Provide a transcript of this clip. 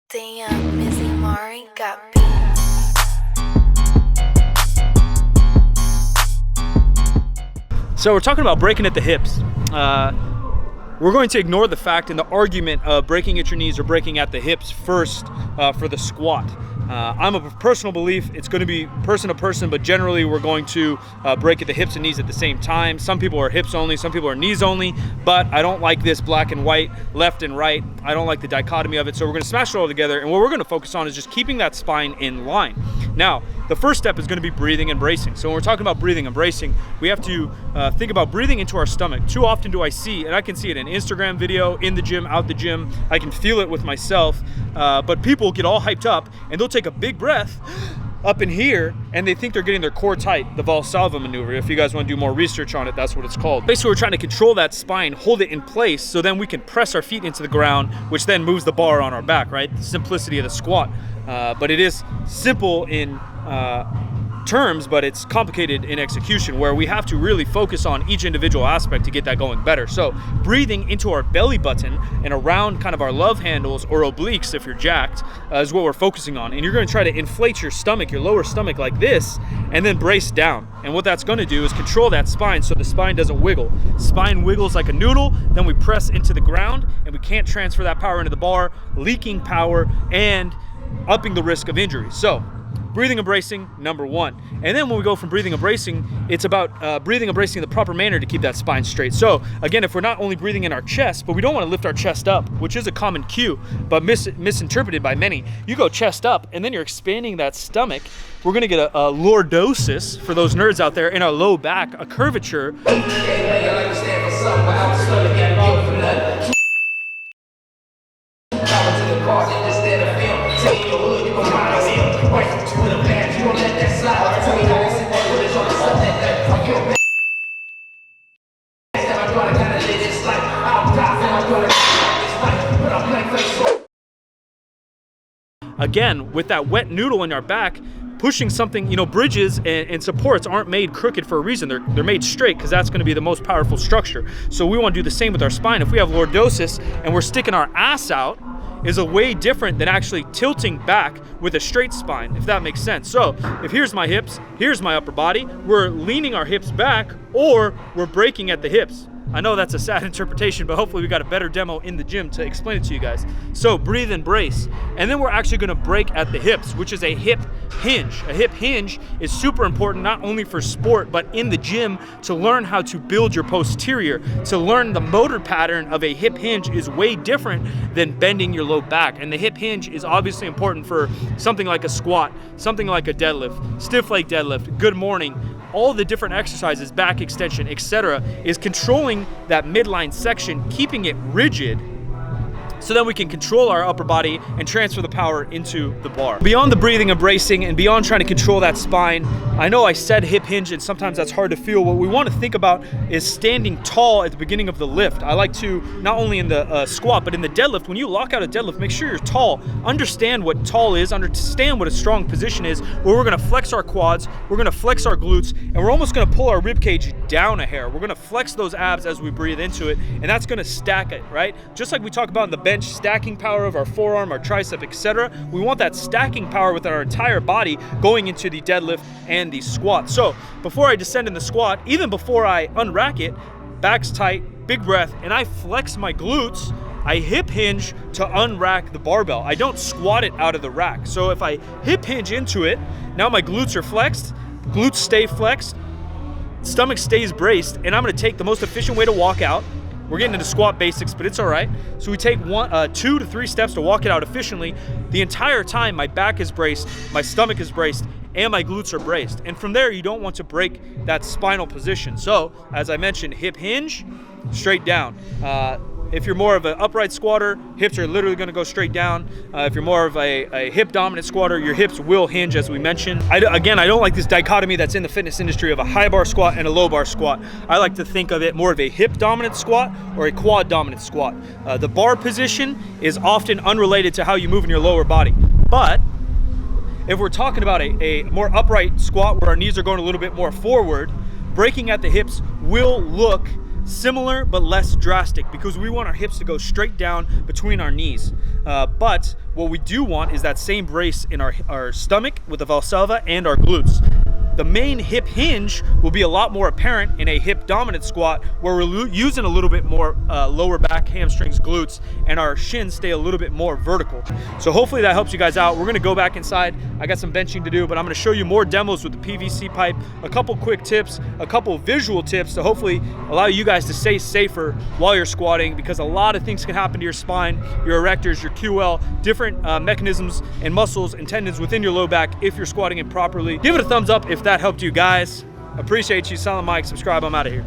Damn, Mizzy Mari got beat. So we're talking about breaking at the hips. We're going to ignore the fact and the argument of breaking at your knees or breaking at the hips first for the squat. I'm of a personal belief it's going to be person to person, but generally we're going to break at the hips and knees at the same time. Some people are hips only, some people are knees only, but I don't like this black and white, left and right. I don't like the dichotomy of it, so we're going to smash it all together, and what we're going to focus on is just keeping that spine in line. Now, the first step is going to be breathing and bracing. So when we're talking about breathing and bracing, we have to think about breathing into our stomach. Too often do I see, and I can see it in Instagram video, in the gym, out the gym, I can feel it with myself, but people get all hyped up and they'll take a big breath up in here and they think they're getting their core tight, the Valsalva maneuver. If you guys want to do more research on it, that's what it's called. Basically, we're trying to control that spine, hold it in place, so then we can press our feet into the ground, which then moves the bar on our back, right? The simplicity of the squat. But it is simple in terms, but it's complicated in execution, where we have to really focus on each individual aspect to get that going better. So breathing into our belly button and around kind of our love handles or obliques, if you're jacked, is what we're focusing on. And you're going to try to inflate your stomach, your lower stomach like this, and then brace down. And what that's going to do is control that spine so the spine doesn't wiggle. Spine wiggles like a noodle, then we press into the ground and we can't transfer that power into the bar, leaking power and upping the risk of injury. So breathing and bracing, number one. And then when we go from breathing and bracing, it's about breathing and bracing in the proper manner to keep that spine straight. So again, if we're not only breathing in our chest, but we don't want to lift our chest up, which is a common cue, but misinterpreted by many. You go chest up and then you're expanding that stomach. We're gonna get a lordosis, for those nerds out there, in our low back, a curvature. Again, with that wet noodle in our back, pushing something, bridges and supports aren't made crooked for a reason. They're made straight because that's going to be the most powerful structure. So we want to do the same with our spine. If we have lordosis and we're sticking our ass out, is a way different than actually tilting back with a straight spine, if that makes sense. So if here's my hips, here's my upper body, we're leaning our hips back or we're breaking at the hips. I know that's a sad interpretation, but hopefully we got a better demo in the gym to explain it to you guys. So breathe and brace. And then we're actually gonna break at the hips, which is a hip hinge. A hip hinge is super important, not only for sport, but in the gym to learn how to build your posterior. To learn the motor pattern of a hip hinge is way different than bending your low back. And the hip hinge is obviously important for something like a squat, something like a deadlift, stiff leg deadlift, good morning. All the different exercises, back extension, etc., is controlling that midline section, keeping it rigid, so then we can control our upper body and transfer the power into the bar. Beyond the breathing and bracing and beyond trying to control that spine, I know I said hip hinge and sometimes that's hard to feel. What we want to think about is standing tall at the beginning of the lift. I like to, not only in the squat, but in the deadlift, when you lock out a deadlift, make sure you're tall. Understand what tall is, understand what a strong position is, where we're gonna flex our quads, we're gonna flex our glutes, and we're almost gonna pull our rib cage down a hair. We're gonna flex those abs as we breathe into it, and that's gonna stack it, right? Just like we talk about in the bench, stacking power of our forearm, our tricep, etc. We want that stacking power with our entire body going into the deadlift and the squat. So before I descend in the squat, even before I unrack it, back's tight, big breath, and I flex my glutes, I hip hinge to unrack the barbell. I don't squat it out of the rack. So if I hip hinge into it, now my glutes are flexed, glutes stay flexed, stomach stays braced, and I'm gonna take the most efficient way to walk out. We're getting into squat basics, but it's all right. So we take 2 to 3 steps to walk it out efficiently. The entire time, my back is braced, my stomach is braced, and my glutes are braced. And from there, you don't want to break that spinal position. So, as I mentioned, hip hinge, straight down. If you're more of an upright squatter, hips are literally gonna go straight down. If you're more of a hip dominant squatter, your hips will hinge, as we mentioned. I don't like this dichotomy that's in the fitness industry of a high bar squat and a low bar squat. I like to think of it more of a hip dominant squat or a quad dominant squat. The bar position is often unrelated to how you move in your lower body. But if we're talking about a more upright squat where our knees are going a little bit more forward, breaking at the hips will look similar but less drastic, because we want our hips to go straight down between our knees. But what we do want is that same brace in our stomach with the Valsalva and our glutes. The main hip hinge will be a lot more apparent in a hip dominant squat, where we're using a little bit more lower back, hamstrings, glutes, and our shins stay a little bit more vertical. So hopefully that helps you guys out. We're gonna go back inside. I got some benching to do, but I'm gonna show you more demos with the PVC pipe, a couple quick tips, a couple visual tips to hopefully allow you guys to stay safer while you're squatting, because a lot of things can happen to your spine, your erectors, your QL, different mechanisms and muscles and tendons within your low back if you're squatting it properly. Give it a thumbs up if that helped you guys. Appreciate you. Silent Mike, subscribe. I'm out of here.